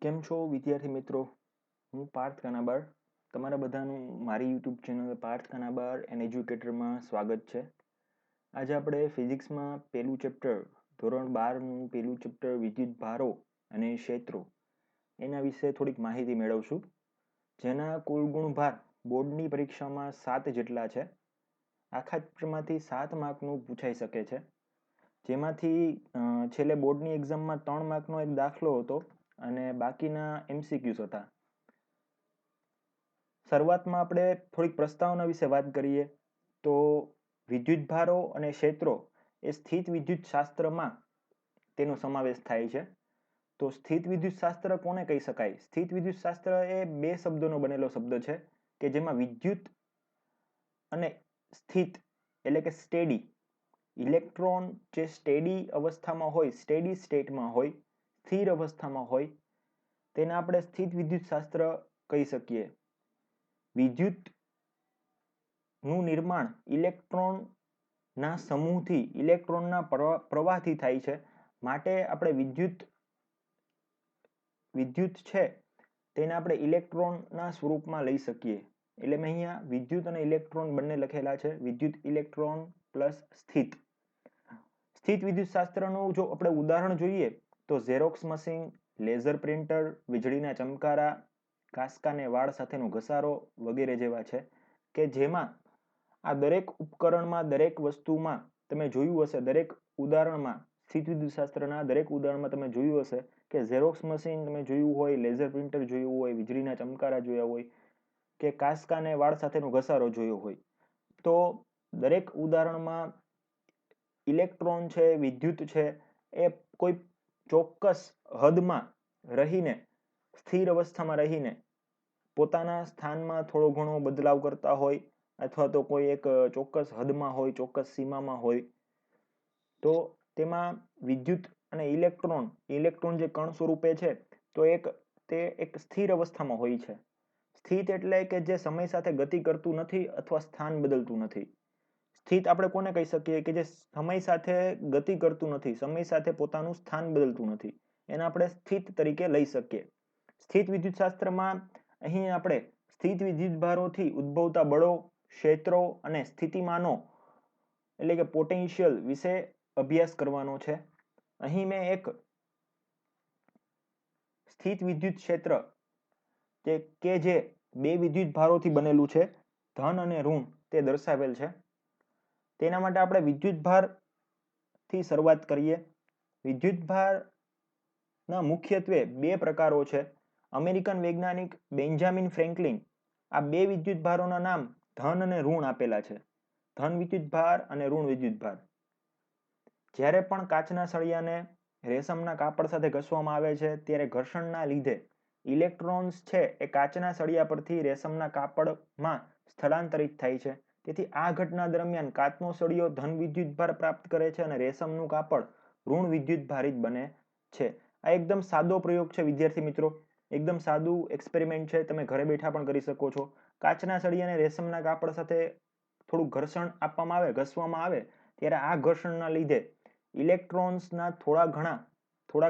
કેમ છો વિદ્યાર્થી મિત્રો? હું પાર્થ કાનાબાર. તમારા બધાનું મારી YouTube channel Parth Kanabar and એજ્યુકેટરમાં સ્વાગત છે. આજે આપણે ફિઝિક્સમાં પહેલું ચેપ્ટર ધોરણ 12નું પહેલું ચેપ્ટર વિદ્યુત ભારો અને ક્ષેત્રો એના વિશે થોડીક માહિતી મેળવશું. જેના કુલ ગુણભાર બોર્ડની પરીક્ષામાં 7 જેટલા છે. આખા ચેપ્ટરમાંથી 7 માર્કનું પૂછાઈ શકે છે. જેમાંથી છેલ્લે બોર્ડની એક્ઝામમાં 3 માર્કનો એક દાખલો હતો અને બાકીના MCQs હતા. શરૂઆતમાં આપણે થોડીક પ્રસ્તાવના વિશે વાત કરીએ તો વિદ્યુત ભારો અને ક્ષેત્રો એ સ્થિત વિદ્યુત શાસ્ત્રમાં તેનો સમાવેશ થાય છે. તો સ્થિત વિદ્યુત શાસ્ત્ર કોને કહી શકાય? સ્થિત વિદ્યુત શાસ્ત્ર એ બે શબ્દોનો બનેલો શબ્દ છે કે જેમાં વિદ્યુત અને સ્થિત એટલે કે સ્ટેડી ઇલેક્ટ્રોન જે સ્ટેડી અવસ્થામાં હોય, સ્ટેડી સ્ટેટમાં હોય, સ્થિર અવસ્થામાં હોય, તેને આપણે સ્થિત વિદ્યુત શાસ્ત્ર કહી શકીએ. વિદ્યુતનું નિર્માણ ઇલેક્ટ્રોનના સમૂહથી, ઇલેક્ટ્રોનના પ્રવાહથી થાય છે. માટે આપણે વિદ્યુત છે તેને આપણે ઇલેક્ટ્રોનના સ્વરૂપમાં લઈ શકીએ. એટલે મેં અહીંયા વિદ્યુત અને ઇલેક્ટ્રોન બંને લખેલા છે. વિદ્યુત ઇલેક્ટ્રોન પ્લસ સ્થિત. સ્થિત વિદ્યુત શાસ્ત્રનું જો આપણે ઉદાહરણ જોઈએ તો ઝેરોક્સ મશીન, લેઝર પ્રિન્ટર, વીજળીના ચમકારા, કાંસકાને વાળ સાથેનો ઘસારો વગેરે જેવા છે કે જેમાં આ દરેક ઉપકરણમાં, દરેક વસ્તુમાં તમે જોયું હશે, દરેક ઉદાહરણમાં, સ્થિત વિદ્યુત શાસ્ત્રના દરેક ઉદાહરણમાં તમે જોયું હશે કે ઝેરોક્સ મશીન તમે જોયું હોય, લેઝર પ્રિન્ટર જોયું હોય, વીજળીના ચમકારા જોયા હોય કે કાંસકાને વાળ સાથેનો ઘસારો જોયો હોય. તો દરેક ઉદાહરણમાં ઇલેક્ટ્રોન છે, વિદ્યુત છે, એ કોઈ ચોક્કસ હદમાં રહીને, સ્થિર અવસ્થામાં રહીને પોતાના સ્થાનમાં થોડો ઘણો બદલાવ કરતા હોય અથવા તો કોઈ એક ચોક્કસ હદમાં હોય, ચોક્કસ સીમામાં હોય. તો તેમાં વિદ્યુત અને ઇલેક્ટ્રોન જે કણ સ્વરૂપે છે તો તે એક સ્થિર અવસ્થામાં હોય છે. સ્થિત એટલે કે જે સમય સાથે ગતિ કરતું નથી અથવા સ્થાન બદલતું નથી. સ્થિત આપણે કોને કહી શકીએ કે જે સમય સાથે ગતિ કરતું નથી, સમય સાથે પોતાનું સ્થાન બદલતું નથી, એને આપણે સ્થિત તરીકે લઈ શકીએ. સ્થિત વિદ્યુત શાસ્ત્રમાં અહીં આપણે સ્થિત વિદ્યુત ભારોથી ઉદ્ભવતા બળો, ક્ષેત્રો અને સ્થિતિમાનો એટલે કે પોટેન્શિયલ વિશે અભ્યાસ કરવાનો છે. અહીં મેં એક સ્થિત વિદ્યુત ક્ષેત્ર કે જે બે વિદ્યુત ભારોથી બનેલું છે, ધન અને ઋણ, તે દર્શાવેલ છે. તેના માટે આપણે વિદ્યુત ભારથી શરૂઆત કરીએ. વિદ્યુત ભારના મુખ્યત્વે બે પ્રકારો છે. અમેરિકન વૈજ્ઞાનિક બેન્જામિન ફ્રેન્કલિન આ બે વિદ્યુત ભારોના નામ ધન અને ઋણ આપેલા છે. ધન વિદ્યુત ભાર અને ઋણ વિદ્યુત ભાર. જ્યારે પણ કાચના સળિયાને રેશમના કાપડ સાથે ઘસવામાં આવે છે ત્યારે ઘર્ષણના લીધે ઇલેક્ટ્રોન્સ છે એ કાચના સળિયા પરથી રેશમના કાપડમાં સ્થળાંતરિત થાય છે. તેથી આ ઘટના દરમિયાન કાચનો સળિયો ધન વિદ્યુત ભાર પ્રાપ્ત કરે છે અને રેશમનું કાપડ ઋણ વિદ્યુત ભારિત બને છે. આ એકદમ સાદો પ્રયોગ છે વિદ્યાર્થી મિત્રો. એકદમ સાદું એક્સપેરિમેન્ટ છે. તમે ઘરે બેઠા પણ કરી શકો છો. કાચના સળિયાને રેશમના કાપડ સાથે થોડું ઘર્ષણ આપવામાં આવે, ઘસવામાં આવે, ત્યારે આ ઘર્ષણના લીધે ઇલેક્ટ્રોન્સના થોડા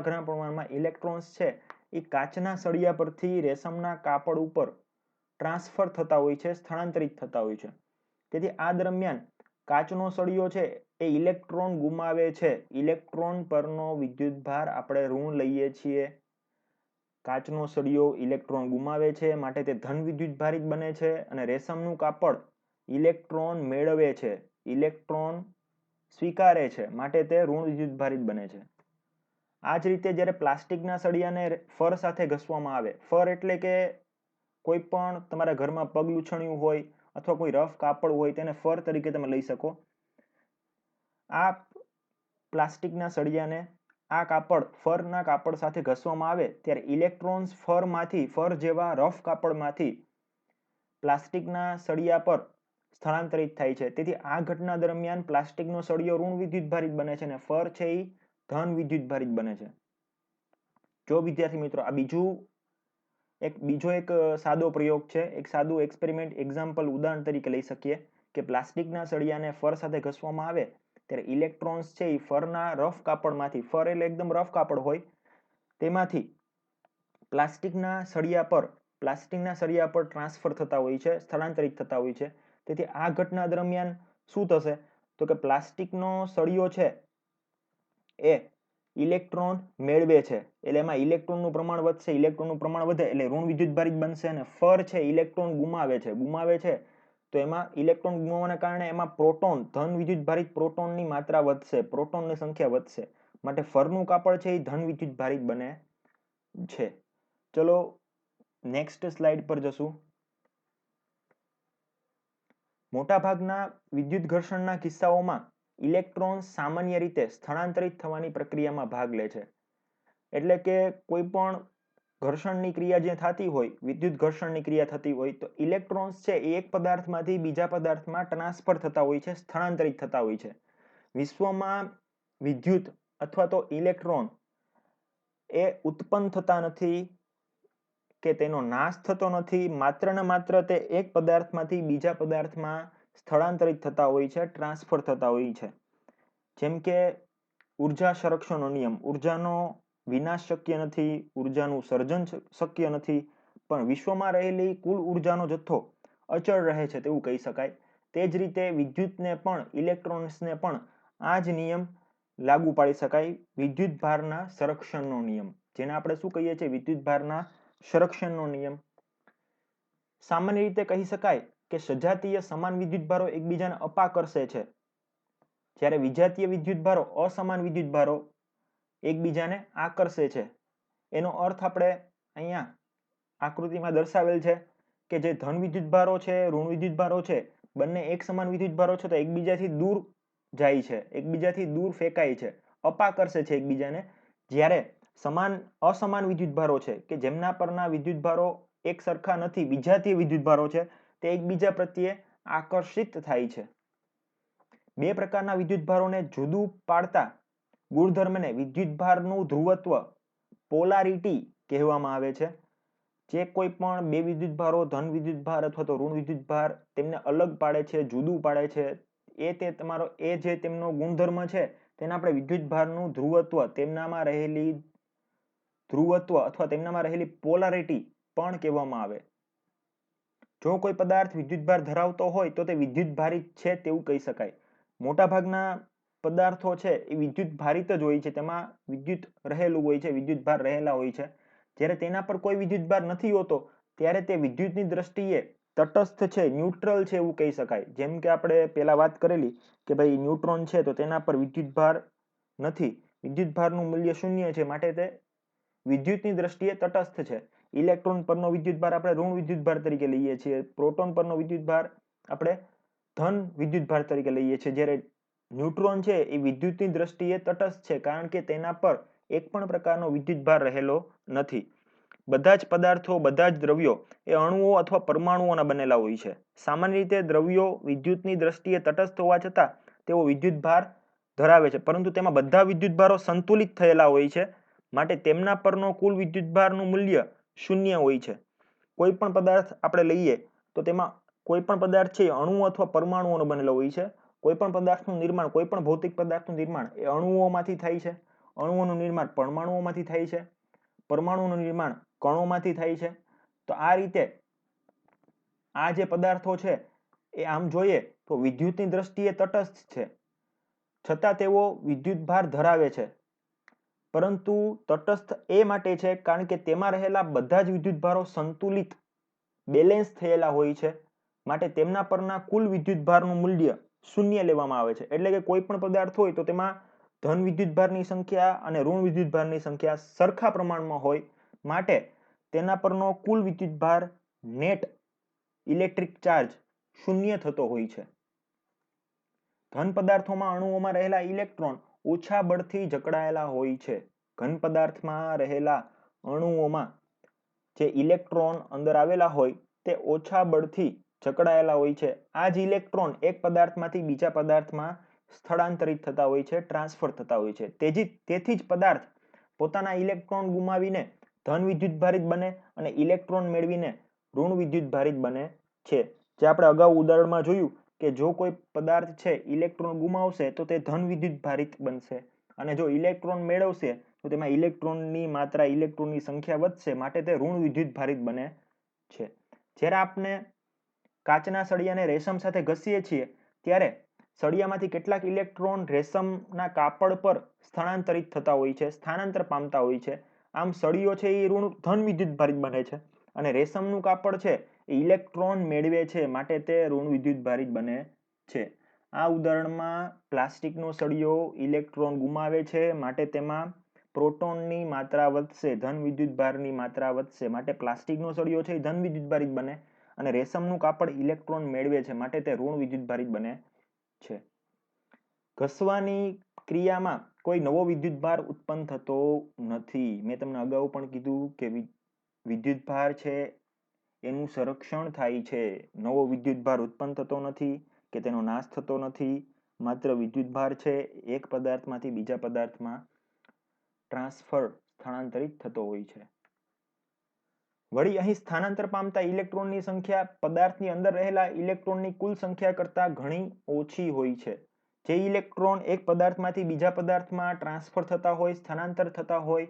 ઘણા પ્રમાણમાં ઇલેક્ટ્રોન્સ છે એ કાચના સળિયા પરથી રેશમના કાપડ ઉપર ટ્રાન્સફર થતા હોય છે, સ્થળાંતરિત થતા હોય છે. તેથી આ દરમિયાન કાચનો સળિયો છે એ ઇલેક્ટ્રોન ગુમાવે છે. ઇલેક્ટ્રોન પરનો વિદ્યુત ભાર આપણે ઋણ લઈએ છીએ. કાચનો સળિયો ઇલેક્ટ્રોન ગુમાવે છે માટે તે ધન વિદ્યુત ભારિત બને છે અને રેશમનું કાપડ ઇલેક્ટ્રોન મેળવે છે, ઇલેક્ટ્રોન સ્વીકારે છે માટે તે ઋણ વિદ્યુત ભારિત બને છે. આ જ રીતે જ્યારે પ્લાસ્ટિકના સળિયાને ફર સાથે ઘસવામાં આવે, ફર એટલે કે કોઈ પણ તમારા ઘરમાં પગ લૂછણ્યું હોય અથવા કોઈ રફ કાપડ હોય તેને ફર તરીકે તમે લઈ શકો. આ પ્લાસ્ટિકના સળિયાને આ ફરના કાપડ સાથે ઘસવામાં આવે ત્યારે ઇલેક્ટ્રોન્સ ફર જેવા રફ કાપડમાંથી પ્લાસ્ટિકના સળિયા પર સ્થળાંતરિત થાય છે. તેથી આ ઘટના દરમિયાન પ્લાસ્ટિકનો સળિયો ઋણ વિદ્યુત ભારિત બને છે અને ફર છે એ ધન વિદ્યુત ભારિત બને છે. જો વિદ્યાર્થી મિત્રો આ બીજો એક સાદો પ્રયોગ છે, એક સાદું એક્સપેરિમેન્ટ એક્ઝામ્પલ ઉદાહરણ તરીકે લઈ શકીએ કે પ્લાસ્ટિકના સળિયાને ફર સાથે ઘસવામાં આવે ત્યારે ઇલેક્ટ્રોન્સ છે એ ફરના રફ કાપડમાંથી, ફર એટલે એકદમ રફ કાપડ હોય, તેમાંથી પ્લાસ્ટિકના સળિયા પર ટ્રાન્સફર થતા હોય છે, સ્થળાંતરિત થતા હોય છે. તેથી આ ઘટના દરમિયાન શું થશે તો કે પ્લાસ્ટિકનો સળિયો છે એ ઇલેક્ટ્રોન મેળવે છે, એટલે એમાં ઇલેક્ટ્રોનનું પ્રમાણ વધશે, ઇલેક્ટ્રોનનું પ્રમાણ વધે એટલે ઋણ વિદ્યુતભારિત બનશે. અને ફર છે ઇલેક્ટ્રોન ગુમાવે છે તો એમાં ઇલેક્ટ્રોન ગુમાવવાના કારણે એમાં પ્રોટોન, ધન વિદ્યુતભારિત પ્રોટોનની માત્રા વધશે, પ્રોટોનની સંખ્યા વધશે. માટે ફરનું કાપડ છે એ ધન વિદ્યુતભારિત બને છે. ચલો નેક્સ્ટ સ્લાઇડ પર જશું. મોટાભાગના વિદ્યુત ઘર્ષણના કિસ્સાઓમાં ઇલેક્ટ્રોન સામાન્ય રીતે સ્થળાંતરિત થવાની પ્રક્રિયામાં ભાગ લે છે. એટલે કે કોઈ પણ ઘર્ષણની ક્રિયા જે થતી હોય, વિદ્યુત ઘર્ષણની ક્રિયા થતી હોય તો ઇલેક્ટ્રોન્સ છે એ એક પદાર્થમાંથી બીજા પદાર્થમાં ટ્રાન્સફર થતા હોય છે, સ્થળાંતરિત થતા હોય છે. વિશ્વમાં વિદ્યુત અથવા તો ઇલેક્ટ્રોન એ ઉત્પન્ન થતા નથી કે તેનો નાશ થતો નથી, માત્ર ને માત્ર તે એક પદાર્થમાંથી બીજા પદાર્થમાં સ્થળાંતરિત થતા હોય છે, ટ્રાન્સફર થતા હોય છે. જેમ કે ઉર્જા સંરક્ષણનો નિયમ, ઉર્જાનો વિનાશ શક્ય નથી, ઉર્જાનું સર્જન શક્ય નથી, પણ વિશ્વમાં રહેલી કુલ ઉર્જાનો જથ્થો અચળ રહે છે તેવું કહી શકાય. તે જ રીતે વિદ્યુતને પણ, ઇલેક્ટ્રોન્સને પણ આ જ નિયમ લાગુ પાડી શકાય, વિદ્યુત ભારના સંરક્ષણનો નિયમ, જેને આપણે શું કહીએ છીએ, વિદ્યુત ભારના સંરક્ષણનો નિયમ. સામાન્ય રીતે કહી શકાય કે સજાતીય સમાન વિદ્યુતભારો એકબીજાને અપાકર્ષે છે, જ્યારે વિજાતીય વિદ્યુતભારો, અસમાન વિદ્યુતભારો એકબીજાને આકર્ષે છે. એનો અર્થ આપણે અહીંયા આકૃતિમાં દર્શાવેલ છે કે જે ધન વિદ્યુતભારો છે, ઋણ વિદ્યુતભારો છે, બંને એક સમાન વિદ્યુતભારો છે તો એકબીજાથી દૂર જાય છે, એકબીજાથી દૂર ફેંકાય છે, અપાકર્ષે છે એકબીજાને. જ્યારે અસમાન વિદ્યુતભારો છે કે જેમના પરના વિદ્યુતભારો એક સરખા નથી, વિજાતીય વિદ્યુતભારો છે, તે એકબીજા પ્રત્યે આકર્ષિત થાય છે. બે પ્રકારના વિદ્યુતભારોને જુદું પાડતા ગુણધર્મને વિદ્યુતભારનું ધ્રુવત્વ, પોલારિટી કહેવામાં આવે છે. જે કોઈ પણ બે વિદ્યુતભારો, ધન વિદ્યુતભાર અથવા તો ઋણ વિદ્યુતભાર, તેમને અલગ પાડે છે, જુદું પાડે છે, એ જે તેમનો ગુણધર્મ છે તેને આપણે વિદ્યુતભારનું ધ્રુવત્વ, તેમનામાં રહેલી ધ્રુવત્વ અથવા તેમનામાં રહેલી પોલારિટી પણ કહેવામાં આવે. જો કોઈ પદાર્થ વિદ્યુતભાર ધરાવતો હોય તો તે વિદ્યુતભારિત છે તેવું કહી શકાય. મોટાભાગના પદાર્થો છે એ વિદ્યુતભારિત જ હોય છે, તેમાં વિદ્યુત રહેલું હોય છે, વિદ્યુતભાર રહેલા હોય છે. જ્યારે તેના પર કોઈ વિદ્યુતભાર નથી હોતો ત્યારે તે વિદ્યુતની દ્રષ્ટિએ તટસ્થ છે, ન્યુટ્રલ છે એવું કહી શકાય. જેમ કે આપણે પહેલા વાત કરેલી કે ભાઈ ન્યુટ્રોન છે તો તેના પર વિદ્યુતભાર નથી, વિદ્યુતભારનું મૂલ્ય 0 છે, માટે તે વિદ્યુતની દ્રષ્ટિએ તટસ્થ છે. ઇલેક્ટ્રોન પરનો વિદ્યુતભાર આપણે ઋણ વિદ્યુતભાર તરીકે લઈએ છીએ, પ્રોટોન પરનો વિદ્યુતભાર આપણે ધન વિદ્યુતભાર તરીકે લઈએ છીએ. જ્યારે ન્યુટ્રોન છે એ વિદ્યુતની દ્રષ્ટિએ તટસ્થ છે, કારણ કે તેના પર એક પણ પ્રકારનો વિદ્યુતભાર રહેલો નથી. બધા જ પદાર્થો, બધા જ દ્રવ્યો એ અણુઓ અથવા પરમાણુઓના બનેલા હોય છે. સામાન્ય રીતે દ્રવ્યો વિદ્યુતની દ્રષ્ટિએ તટસ્થ હોવા છતાં તેઓ વિદ્યુતભાર ધરાવે છે, પરંતુ તેમાં બધા વિદ્યુતભારો સંતુલિત થયેલા હોય છે, માટે તેમના પરનો કુલ વિદ્યુતભારનું મૂલ્ય 0 હોય છે. કોઈ પણ પદાર્થ આપણે લઈએ તો તેમાં કોઈ પણ પદાર્થ છે એ અણુ અથવા પરમાણુઓનો બનેલો હોય છે. કોઈ પણ પદાર્થનું નિર્માણ, કોઈ પણ ભૌતિક પદાર્થનું નિર્માણ એ અણુઓમાંથી થાય છે, અણુઓનું નિર્માણ પરમાણુઓમાંથી થાય છે, પરમાણુઓનું નિર્માણ કણોમાંથી થાય છે. તો આ રીતે આ જે પદાર્થો છે એ આમ જોઈએ તો વિદ્યુતની દ્રષ્ટિએ તટસ્થ છે, છતાં તેઓ વિદ્યુતભાર ધરાવે છે. પરંતુ તટસ્થ એ માટે છે કારણ કે તેમાં રહેલા બધા જ વિદ્યુતભારો સંતુલિત, બેલેન્સ થયેલા હોય છે, માટે તેમના પરના કુલ વિદ્યુતભારનું મૂલ્ય 0 લેવામાં આવે છે. એટલે કે કોઈ પણ પદાર્થ હોય તો તેમાં ધન વિદ્યુતભારની સંખ્યા અને ઋણ વિદ્યુતભારની સંખ્યા સરખા પ્રમાણમાં હોય, માટે તેના પરનો કુલ વિદ્યુતભાર, નેટ ઇલેક્ટ્રિક ચાર્જ 0 થતો હોય છે. ઘન પદાર્થોમાં અણુઓમાં રહેલા ઇલેક્ટ્રોન ઓછા બળથી જકડાયેલા હોય છે. ઘન પદાર્થમાં રહેલા અણુઓમાં જે ઇલેક્ટ્રોન અંદર આવેલા હોય તે ઓછા બળથી જકડાયેલા હોય છે. આ જ ઇલેક્ટ્રોન એક પદાર્થમાંથી બીજા પદાર્થમાં સ્થળાંતરિત થતા હોય છે, ટ્રાન્સફર થતા હોય છે. તેથી જ પદાર્થ પોતાના ઇલેક્ટ્રોન ગુમાવીને ધન વિદ્યુતભારિત બને અને ઇલેક્ટ્રોન મેળવીને ઋણ વિદ્યુતભારિત બને છે. જે આપણે અગાઉ ઉદાહરણમાં જોયું કે જો કોઈ પદાર્થ છે ઇલેક્ટ્રોન ગુમાવશે તો તે ધન વિદ્યુતભારિત બનશે, અને જો ઇલેક્ટ્રોન મેળવશે તો તેમાં ઇલેક્ટ્રોનની માત્રા, ઇલેક્ટ્રોનની સંખ્યા વધશે, માટે તે ઋણ વિદ્યુતભારિત બને છે. જ્યારે આપણે કાચના સળિયાને રેશમ સાથે ઘસીએ છીએ ત્યારે સળિયામાંથી કેટલાક ઇલેક્ટ્રોન રેશમના કાપડ પર સ્થાનાંતરિત થતા હોય છે, સ્થાનાંતર પામતા હોય છે. આમ સળિયો છે એ ઋણ ધન વિદ્યુતભારિત બને છે અને રેશમનું કાપડ છે એ ઇલેક્ટ્રોન મેળવે છે, માટે તે ઋણ વિદ્યુતભારિત બને છે. આ ઉદાહરણમાં પ્લાસ્ટિકનો સળિયો ઇલેક્ટ્રોન ગુમાવે છે, માટે તેમાં પ્રોટોનની માત્રા વધશે, ધન વિદ્યુતભારની માત્રા વધશે, માટે પ્લાસ્ટિકનો સળિયો છે એ ધન વિદ્યુતભારિત બને અને રેશમનું કાપડ ઇલેક્ટ્રોન મેળવે છે, માટે તે ઋણ વિદ્યુતભારિત બને છે. ઘસવાની ક્રિયામાં કોઈ નવો વિદ્યુતભાર ઉત્પન્ન થતો નથી. મેં તમને અગાઉ પણ કીધું કે વિદ્યુતભાર છે એનું સંરક્ષણ થાય છે. નવો વિદ્યુતભાર ઉત્પન્ન થતો નથી કે તેનો નાશ થતો નથી. માત્ર વિદ્યુતભાર છે એક પદાર્થમાંથી બીજા પદાર્થમાં ટ્રાન્સફર, સ્થાનાંતરિત થતો હોય છે. વળી અહીં સ્થાનાંતર પામતા ઇલેક્ટ્રોનની સંખ્યા પદાર્થની અંદર રહેલા ઇલેક્ટ્રોનની કુલ સંખ્યા કરતાં ઘણી ઓછી હોય છે. જે ઇલેક્ટ્રોન એક પદાર્થમાંથી બીજા પદાર્થમાં ટ્રાન્સફર થતા હોય, સ્થાનાંતર થતા હોય,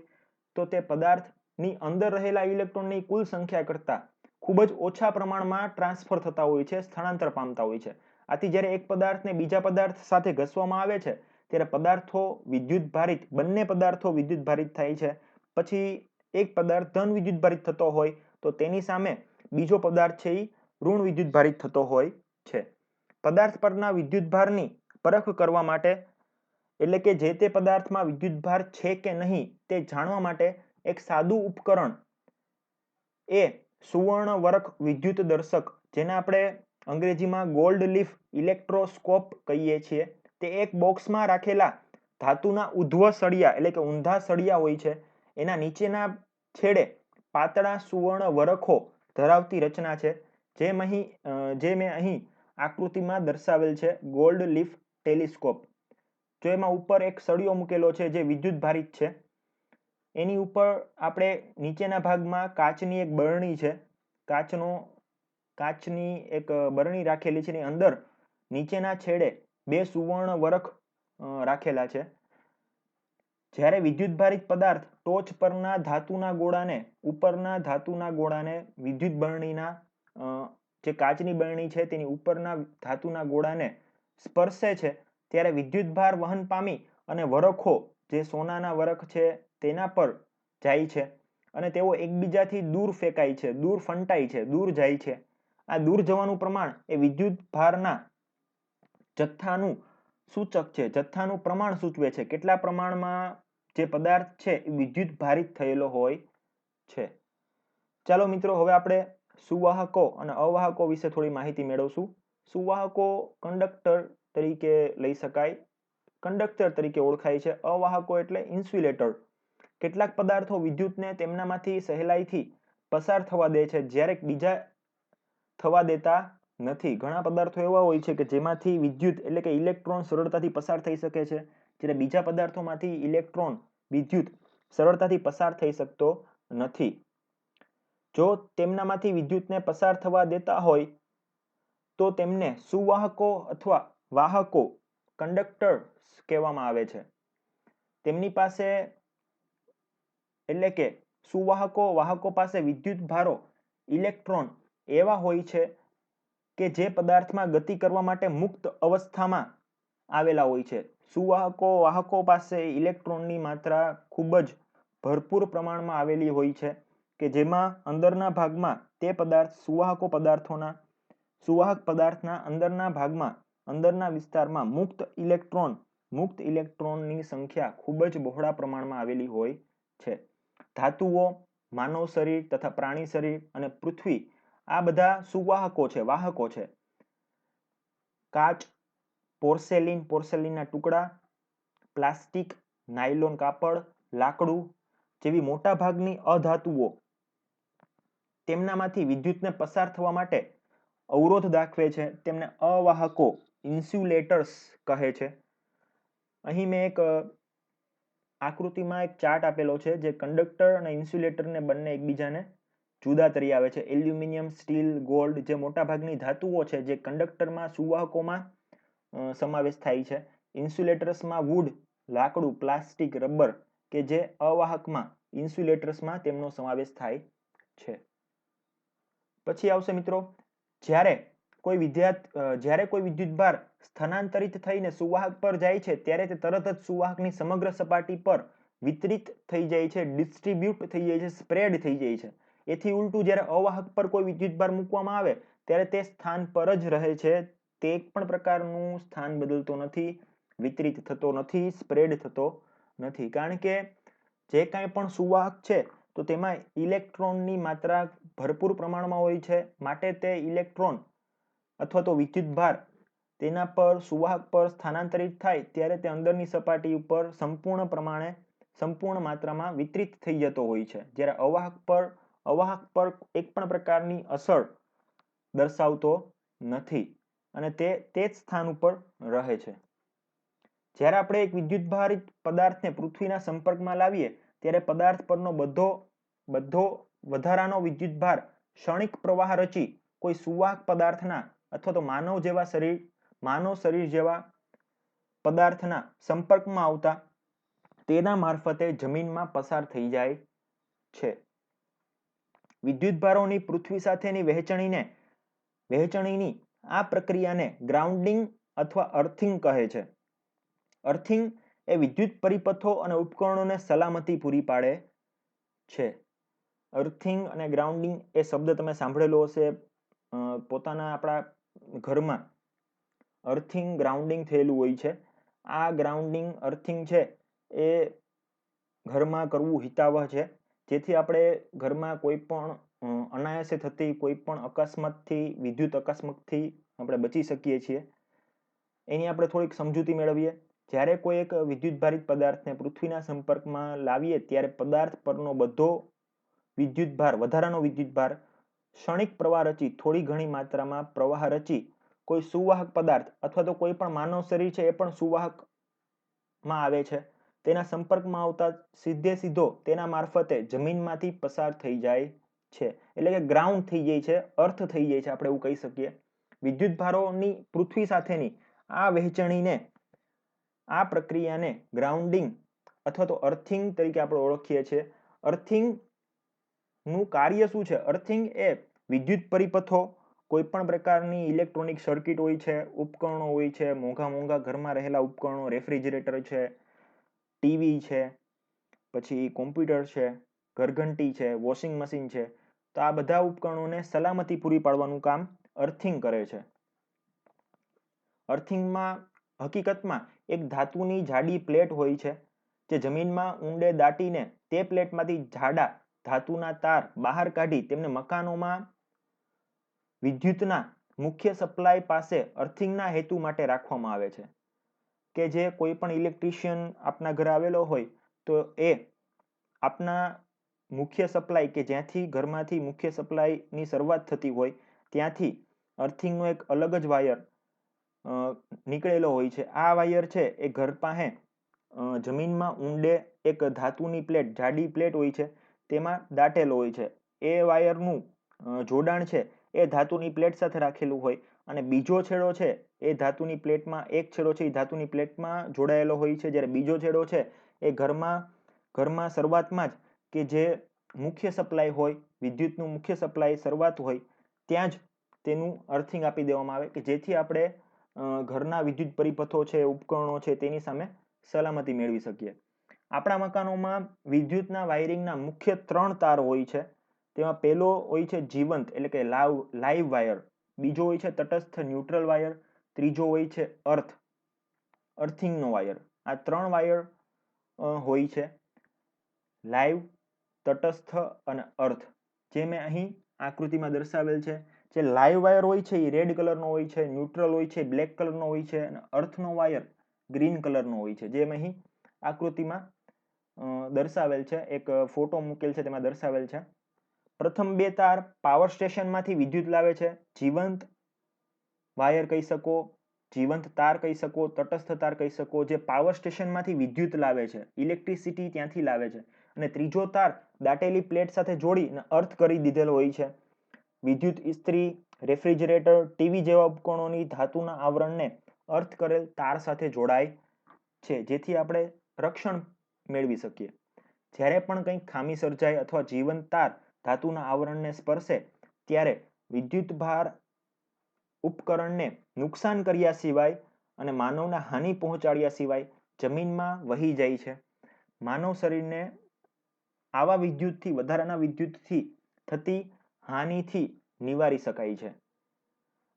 તો તે પદાર્થની અંદર રહેલા ઇલેક્ટ્રોનની કુલ સંખ્યા કરતાં ખૂબ જ ઓછા પ્રમાણમાં ટ્રાન્સફર થતા હોય છે, સ્થાનાંતર પામતા હોય છે. આથી જ્યારે એક પદાર્થને બીજા પદાર્થ સાથે ઘસવામાં આવે છે ત્યારે પદાર્થો વિદ્યુતભારિત, બંને પદાર્થો વિદ્યુતભારિત થાય છે. પછી એક પદાર્થ ધન વિદ્યુતભારિત થતો હોય તો તેની સામે બીજો પદાર્થ છે એ ઋણ વિદ્યુતભારિત થતો હોય છે. પદાર્થ પરના વિદ્યુતભારની પરખ કરવા માટે, એટલે કે જે તે પદાર્થમાં વિદ્યુતભાર છે કે નહીં તે જાણવા માટે એક સાદું ઉપકરણ એ સુવર્ણવરક વિદ્યુત દર્શક, જેને આપણે અંગ્રેજીમાં ગોલ્ડ લીફ ઇલેક્ટ્રોસ્કોપ કહીએ છીએ, તે એક બોક્સમાં રાખેલા ધાતુના ઉધ્વ સળિયા, એટલે કે ઊંધા સળિયા હોય છે, એના નીચેના છેડે પાતળા સુવર્ણ વરખો ધરાવતી રચના છે, જે મેં અહીં આકૃતિમાં દર્શાવેલ છે, ગોલ્ડ લીફ ટેલિસ્કોપ. જો એમાં ઉપર એક સળિયો મૂકેલો છે જે વિદ્યુતભારિત છે, એની ઉપર આપણે નીચેના ભાગમાં કાચની એક બરણી છે, કાચની એક બરણી રાખેલી છે, એની અંદર નીચેના છેડે બે સુવર્ણ વરખ રાખેલા છે. જ્યારે વિદ્યુતભારિત પદાર્થ ટોચ પરના ધાતુના ગોળાને, ઉપરના ધાતુના ગોળાને વિદ્યુત બરણીના જે કાચની બરણી છે તેની ઉપરના ધાતુના ગોળાને સ્પર્શે છે ત્યારે વિદ્યુતભાર વહન પામી અને વરખો, જે સોનાના વરખ છે તેના પર જાય છે અને તેઓ એકબીજાથી દૂર ફેંકાય છે, દૂર ફંટાય છે, દૂર જાય છે. આ દૂર જવાનું પ્રમાણ એ વિદ્યુતભારના જથ્થાનું સૂચક છે, જથ્થાનું પ્રમાણ સૂચવે છે, કેટલા પ્રમાણમાં જે પદાર્થ છે એ વિદ્યુત ભારિત થયેલો હોય છે. ચાલો મિત્રો, હવે આપણે સુવાહકો અને અવાહકો વિશે થોડી માહિતી મેળવશું. સુવાહકો કંડક્ટર તરીકે લઈ શકાય, કંડક્ટર તરીકે ઓળખાય છે. અવાહકો એટલે ઇન્સ્યુલેટર. કેટલાક પદાર્થો વિદ્યુતને તેમનામાંથી સહેલાઈથી પસાર થવા દે છે, જ્યારે બીજા થવા દેતા નથી. ઘણા પદાર્થો એવા હોય છે કે જેમાંથી વિદ્યુત એટલે કે ઇલેક્ટ્રોન સરળતાથી પસાર થઈ શકે છે, જ્યારે બીજા પદાર્થોમાંથી ઇલેક્ટ્રોન, વિદ્યુત સરળતાથી પસાર થઈ શકતો નથી. જો તેમનામાંથી વિદ્યુતને પસાર થવા દેતા હોય તો તેમને સુવાહકો અથવા વાહકો, કંડક્ટર્સ કહેવામાં આવે છે. તેમની પાસે, એટલે કે સુવાહકો, વાહકો પાસે વિદ્યુત ભારો, ઇલેક્ટ્રોન એવા હોય છે કે જે પદાર્થમાં ગતિ કરવા માટે મુક્ત અવસ્થામાં આવેલા હોય છે. સુવાહકો, વાહકો પાસે ઇલેક્ટ્રોનની માત્રા ખૂબ જ ભરપૂર પ્રમાણમાં આવેલી હોય છે કે જેમાં અંદરના ભાગમાં તે પદાર્થ, સુવાહક પદાર્થના અંદરના ભાગમાં, અંદરના વિસ્તારમાં મુક્ત ઇલેક્ટ્રોનની સંખ્યા ખૂબ જ બહોળા પ્રમાણમાં આવેલી હોય છે. ધાતુઓ, માનવ શરીર તથા પ્રાણી શરીર અને પૃથ્વી, આ બધા સુવાહકો છે, વાહકો છે. કાચ, પોર્સેલિનના ટુકડા, પ્લાસ્ટિક, નાયલોન કાપડ, લાકડું જેવી મોટા ભાગની અધાતુઓ તેમનામાંથી વિદ્યુતને પસાર થવા માટે અવરોધ દાખવે છે. તેમને અવાહકો, ઇન્સ્યુલેટર્સ કહે છે. અહીં મેં એક આકૃતિમાં એક ચાર્ટ આપેલો છે જે કંડક્ટર અને ઇન્સ્યુલેટરને બંને એકબીજાને જુદા તરી આવે છે. એલ્યુમિનિયમ, સ્ટીલ, ગોલ્ડ જે મોટાભાગની ધાતુઓ છે જે કંડક્ટરમાં, સુવાહકોમાં સમાવેશ થાય છે. ઇન્સ્યુલેટર્સમાં વુડ, લાકડું, પ્લાસ્ટિક, રબર કે જે અવાહકમાં ઇન્સ્યુલેટર્સમાં તેમનો સમાવેશ થાય છે. પછી આવશે મિત્રો, જ્યારે કોઈ વિદ્યુતભાર સ્થાનાંતરિત થઈને સુવાહક પર જાય છે ત્યારે તે તરત જ સુવાહકની સમગ્ર સપાટી પર વિતરિત થઈ જાય છે, ડિસ્ટ્રીબ્યુટ થઈ જાય છે, સ્પ્રેડ થઈ જાય છે. એથી ઉલટું જ્યારે અવાહક પર કોઈ વિદ્યુતભાર મૂકવામાં આવે ત્યારે તે સ્થાન પર જ રહે છે, તે એક પણ પ્રકારનું સ્થાન બદલતો નથી, વિતરિત થતો નથી, સ્પ્રેડ થતો નથી. કારણ કે જે કાંઈ પણ સુવાહક છે તો તેમાં ઇલેક્ટ્રોનની માત્રા ભરપૂર પ્રમાણમાં હોય છે, માટે તે ઇલેક્ટ્રોન અથવા તો વિદ્યુતભાર તેના પર સુવાહક પર સ્થાનાંતરિત થાય ત્યારે તે અંદરની સપાટી ઉપર સંપૂર્ણ માત્રામાં વિતરિત થઈ જતો હોય છે. જ્યારે અવાહક પર એક પણ પ્રકારની અસર દર્શાવતો નથી અને તે જ સ્થાન ઉપર રહે છે. જ્યારે આપણે એક વિદ્યુતભારિત પદાર્થને પૃથ્વીના સંપર્કમાં લાવીએ ત્યારે પદાર્થ પરનો બધો વધારાનો વિદ્યુતભાર ક્ષણિક પ્રવાહ રચી કોઈ સુવાહક પદાર્થના અથવા તો માનવ શરીર જેવા પદાર્થના સંપર્કમાં આવતા તેના મારફતે જમીનમાં પસાર થઈ જાય છે. વિદ્યુતભારોની પૃથ્વી સાથેની વહેંચણીની આ પ્રક્રિયાને ગ્રાઉન્ડિંગ અથવા અર્થિંગ કહે છે. અર્થિંગ એ વિદ્યુત પરિપથો અને ઉપકરણોને સલામતી પૂરી પાડે છે. અર્થિંગ અને ગ્રાઉન્ડિંગ એ શબ્દ તમે સાંભળેલો હશે પોતાના આપણા ઘરમાં. અર્થિંગ ગ્રાઉન્ડિંગ થયેલું હોય છે. આ ગ્રાઉન્ડિંગ અર્થિંગ છે એ ઘરમાં કરવું હિતાવહ છે, જેથી આપણે ઘરમાં કોઈ પણ અનાયાસે થતી કોઈ પણ અકસ્માતથી, વિદ્યુત અકસ્માતથી આપણે બચી શકીએ છીએ. એની આપણે થોડીક સમજૂતી મેળવીએ. જ્યારે કોઈ એક વિદ્યુતભારિત પદાર્થને પૃથ્વીના સંપર્કમાં લાવીએ ત્યારે પદાર્થ પરનો બધો વધારાનો વિદ્યુતભાર ક્ષણિક પ્રવાહ રચી, થોડી ઘણી માત્રામાં પ્રવાહ રચી કોઈ સુવાહક પદાર્થ અથવા તો કોઈ પણ માનવ શરીર છે એ પણ સુવાહકમાં આવે છે. તેના સંપર્કમાં આવતા સીધો તેના મારફતે જમીનમાંથી પસાર થઈ જાય છે. એટલે કે ગ્રાઉન્ડ થઈ જાય છે, અર્થ થઈ જાય છે, આપણે એવું કહી શકીએ. વિદ્યુતભારોની પૃથ્વી સાથેની આ વહેંચણીને, આ પ્રક્રિયાને ગ્રાઉન્ડિંગ અથવા તો અર્થિંગ તરીકે આપણે ઓળખીએ છીએ. અર્થિંગનું કાર્ય શું છે? અર્થિંગ એ વિદ્યુત પરિપથો, કોઈ પણ પ્રકારની ઇલેક્ટ્રોનિક સર્કિટ હોય છે, ઉપકરણો હોય છે, મોંઘા ઘરમાં રહેલા ઉપકરણો, રેફ્રિજરેટર છે, ટીવી છે, પછી કોમ્પ્યુટર છે, ઘરઘંટી છે, વોશિંગ મશીન છે, તો આ બધા ઉપકરણોને સલામતી પૂરી પાડવાનું કામ અર્થિંગ કરે છે. અર્થિંગમાં હકીકતમાં એક ધાતુની જાડી પ્લેટ હોય છે જે જમીનમાં ઊંડે દાટીને તે પ્લેટમાંથી જાડા ધાતુના તાર બહાર કાઢી તેમને મકાનોમાં વિદ્યુતના મુખ્ય સપ્લાય પાસે અર્થિંગના હેતુ માટે રાખવામાં આવે છે. કે જે કોઈ પણ ઇલેક્ટ્રિશિયન આપના ઘરે આવેલો હોય તો એ આપના મુખ્ય સપ્લાય કે જ્યાંથી ઘરમાંથી મુખ્ય સપ્લાયની શરૂઆત થતી હોય ત્યાંથી અર્થિંગનો એક અલગ જ વાયર નીકળેલો હોય છે. આ વાયર છે એ ઘર પાસે જમીનમાં ઊંડે એક ધાતુની પ્લેટ, જાડી પ્લેટ હોય છે, તેમાં દાટેલો હોય છે. એ વાયરનું જોડાણ છે એ ધાતુની પ્લેટ સાથે રાખેલું હોય અને બીજો છેડો છે એ ધાતુની પ્લેટમાં, એક છેડો છે એ ધાતુની પ્લેટમાં જોડાયેલો હોય છે, જ્યારે બીજો છેડો છે એ ઘરમાં શરૂઆતમાં જ કે જે મુખ્ય સપ્લાય હોય, વિદ્યુતનું મુખ્ય સપ્લાય શરૂઆત હોય ત્યાં જ તેનું અર્થિંગ આપી દેવામાં આવે કે જેથી આપણે ઘરના વિદ્યુત પરિપથો છે, ઉપકરણો છે તેની સામે સલામતી મેળવી શકીએ. આપણા મકાનોમાં વિદ્યુતના વાયરિંગના મુખ્ય 3 તાર હોય છે. તેમાં પહેલો હોય છે જીવંત એટલે કે લાઈવ વાયર, બીજો હોય છે તટસ્થ ન્યુટ્રલ વાયર, ત્રીજો હોય છે અર્થિંગનો વાયર. આ 3 વાયર હોય છે, લાઈવ, તટસ્થ અને અર્થ, જે મેં અહીં આકૃતિમાં દર્શાવેલ છે. જે લાઈવ વાયર હોય છે એ રેડ કલરનો હોય છે, ન્યુટ્રલ હોય છે બ્લેક કલરનો હોય છે અને અર્થનો વાયર ગ્રીન કલરનો હોય છે, જે મેં અહીં આકૃતિમાં દર્શાવેલ છે. એક ફોટો મૂકેલ છે તેમાં દર્શાવેલ છે. પ્રથમ 2 તાર પાવર સ્ટેશનમાંથી વિદ્યુત લાવે છે. જીવંત વાયર કહી શકો, જીવંત તાર કહી શકો, તટસ્થ તાર કહી શકો, જે પાવર સ્ટેશનમાંથી વિદ્યુત લાવે છે, ઇલેક્ટ્રિસિટી ત્યાંથી લાવે છે. અને ત્રીજો તાર દાટેલી પ્લેટ સાથે જોડી અને અર્થ કરી દીધેલો હોય છે. વિદ્યુત ઇસ્ત્રી, રેફ્રિજરેટર, ટીવી જેવા ઉપકરણોની ધાતુના આવરણને અર્થ કરેલ તાર સાથે જોડાય છે, જેથી આપણે રક્ષણ મેળવી શકીએ. જ્યારે પણ કંઈક ખામી સર્જાય અથવા જીવંત તાર ધાતુના આવરણને સ્પર્શે ત્યારે વિદ્યુત ભાર ઉપકરણને નુકસાન કર્યા સિવાય અને માનવને હાનિ પહોંચાડ્યા સિવાય જમીનમાં વહી જાય છે. માનવ શરીરને આવા વિદ્યુતથી વધારાના વિદ્યુતથી થતી હાનિથી નિવારી શકાય છે.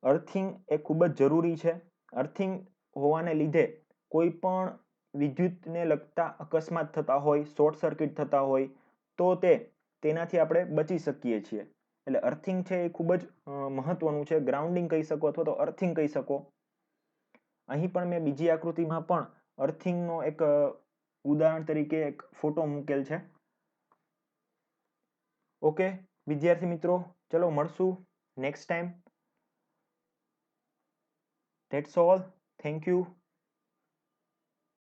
અર્થિંગ એ ખૂબ જ જરૂરી છે. અર્થિંગ હોવાને લીધે કોઈ પણ વિદ્યુતને લગતા અકસ્માત થતા હોય, શોર્ટ સર્કિટ થતા હોય તો તેનાથી આપણે બચી શકીએ છીએ. એટલે અર્થિંગ છે એ ખૂબ જ મહત્વનું છે. ગ્રાઉન્ડિંગ કહી શકો અથવા તો અર્થિંગ કહી શકો. અહીં પણ મેં બીજી આકૃતિમાં પણ અર્થિંગનો એક ઉદાહરણ તરીકે એક ફોટો મૂકેલ છે. ઓકે વિદ્યાર્થી મિત્રો, ચલો મળશું next time. That's all. Thank you.